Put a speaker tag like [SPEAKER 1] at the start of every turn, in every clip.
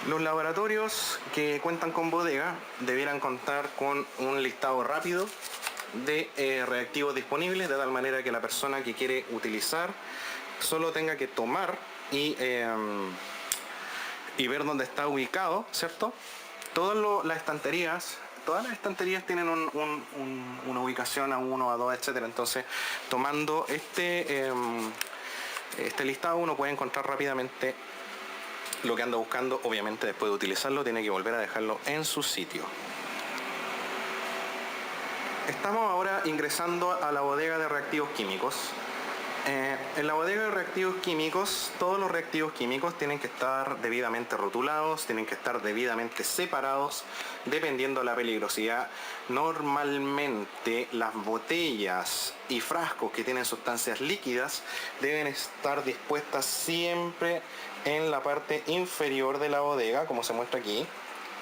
[SPEAKER 1] Los laboratorios que cuentan con bodega debieran contar con un listado rápido de reactivos disponibles, de tal manera que la persona que quiere utilizar solo tenga que tomar y ver dónde está ubicado, ¿cierto? Todas las estanterías tienen una ubicación a 1, a 2, etcétera. Entonces, tomando este listado, uno puede encontrar rápidamente lo que anda buscando. Obviamente, después de utilizarlo, tiene que volver a dejarlo en su sitio. Estamos ahora ingresando a la bodega de reactivos químicos. En la bodega de reactivos químicos, todos los reactivos químicos tienen que estar debidamente rotulados, tienen que estar debidamente separados, dependiendo de la peligrosidad. Normalmente las botellas y frascos que tienen sustancias líquidas deben estar dispuestas siempre en la parte inferior de la bodega, como se muestra aquí,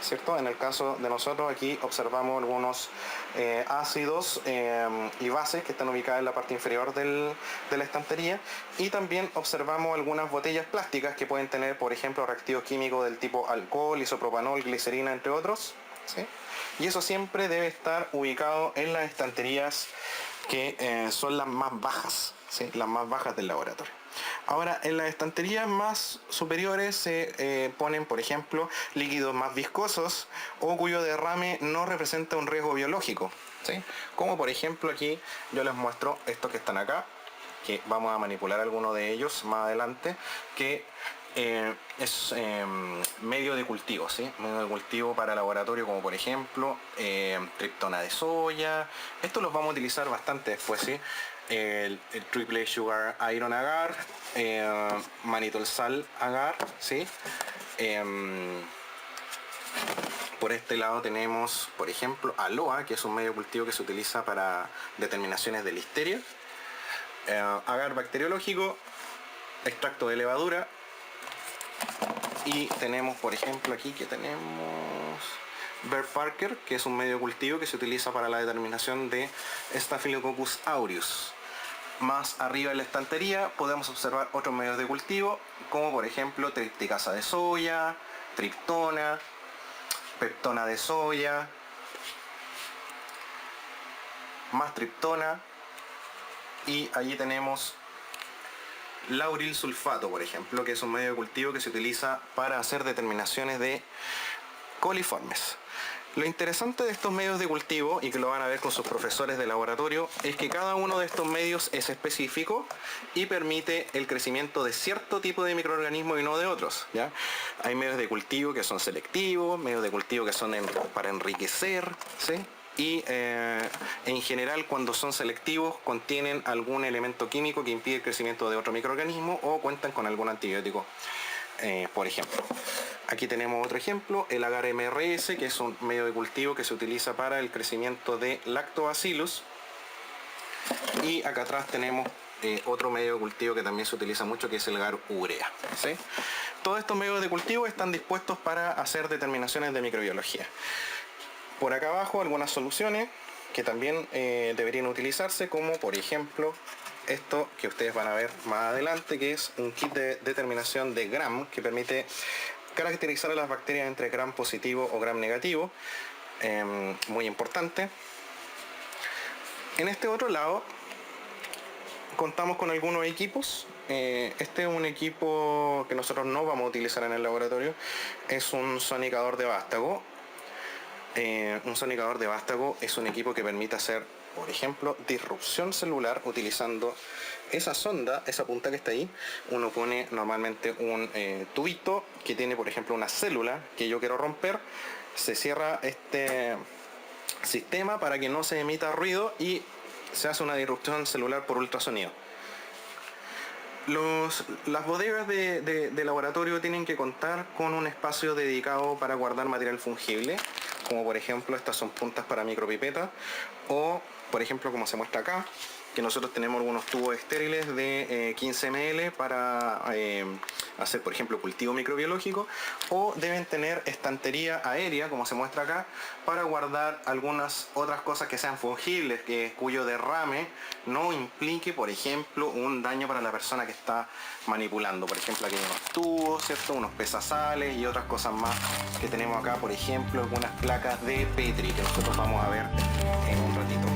[SPEAKER 1] ¿cierto? En el caso de nosotros aquí observamos algunos ácidos y bases que están ubicadas en la parte inferior de la estantería, y también observamos algunas botellas plásticas que pueden tener, por ejemplo, reactivos químicos del tipo alcohol, isopropanol, glicerina, entre otros, ¿sí? Y eso siempre debe estar ubicado en las estanterías que son las más bajas, ¿sí? Las más bajas del laboratorio. Ahora, en las estanterías más superiores se ponen, por ejemplo, líquidos más viscosos o cuyo derrame no representa un riesgo biológico, ¿sí? Como por ejemplo aquí yo les muestro estos que están acá, que vamos a manipular alguno de ellos más adelante, que es medio de cultivo, ¿sí? Medio de cultivo para laboratorio, como por ejemplo triptona de soya. Estos los vamos a utilizar bastante después, ¿sí? El triple sugar iron agar, mannitol sal agar, ¿sí? Por este lado tenemos, por ejemplo, aloa, que es un medio de cultivo que se utiliza para determinaciones de listeria, agar bacteriológico, extracto de levadura. Y tenemos, por ejemplo, aquí que tenemos Bear Parker, que es un medio de cultivo que se utiliza para la determinación de Staphylococcus aureus. Más arriba en la estantería podemos observar otros medios de cultivo, como por ejemplo tripticasa de soya, triptona, peptona de soya, más triptona, y allí tenemos lauril sulfato, por ejemplo, que es un medio de cultivo que se utiliza para hacer determinaciones de coliformes. Lo interesante de estos medios de cultivo, y que lo van a ver con sus profesores de laboratorio, es que cada uno de estos medios es específico y permite el crecimiento de cierto tipo de microorganismos y no de otros, ¿ya? Hay medios de cultivo que son selectivos, medios de cultivo que son para enriquecer, ¿sí? Y en general, cuando son selectivos, contienen algún elemento químico que impide el crecimiento de otro microorganismo o cuentan con algún antibiótico, por ejemplo. Aquí tenemos otro ejemplo, el agar MRS, que es un medio de cultivo que se utiliza para el crecimiento de lactobacillus. Y acá atrás tenemos otro medio de cultivo que también se utiliza mucho, que es el agar urea, ¿sí? Todos estos medios de cultivo están dispuestos para hacer determinaciones de microbiología. Por acá abajo algunas soluciones que también deberían utilizarse, como por ejemplo esto que ustedes van a ver más adelante, que es un kit de determinación de Gram, que permite caracterizar a las bacterias entre Gram positivo o Gram negativo, muy importante. En este otro lado contamos con algunos equipos. Este es un equipo que nosotros no vamos a utilizar en el laboratorio, es un sonicador de vástago. Un sonicador de vástago es un equipo que permite hacer, por ejemplo, disrupción celular utilizando esa sonda, esa punta que está ahí. Uno pone normalmente un tubito que tiene, por ejemplo, una célula que yo quiero romper. Se cierra este sistema para que no se emita ruido y se hace una disrupción celular por ultrasonido. Las bodegas de laboratorio tienen que contar con un espacio dedicado para guardar material fungible, como por ejemplo estas son puntas para micropipetas, o por ejemplo como se muestra acá, que nosotros tenemos algunos tubos estériles de 15 ml para hacer, por ejemplo, cultivo microbiológico, o deben tener estantería aérea, como se muestra acá, para guardar algunas otras cosas que sean fungibles, cuyo derrame no implique, por ejemplo, un daño para la persona que está manipulando. Por ejemplo, aquí hay unos tubos, ¿cierto? Unos pesasales y otras cosas más que tenemos acá, por ejemplo, algunas placas de Petri que nosotros vamos a ver en un ratito.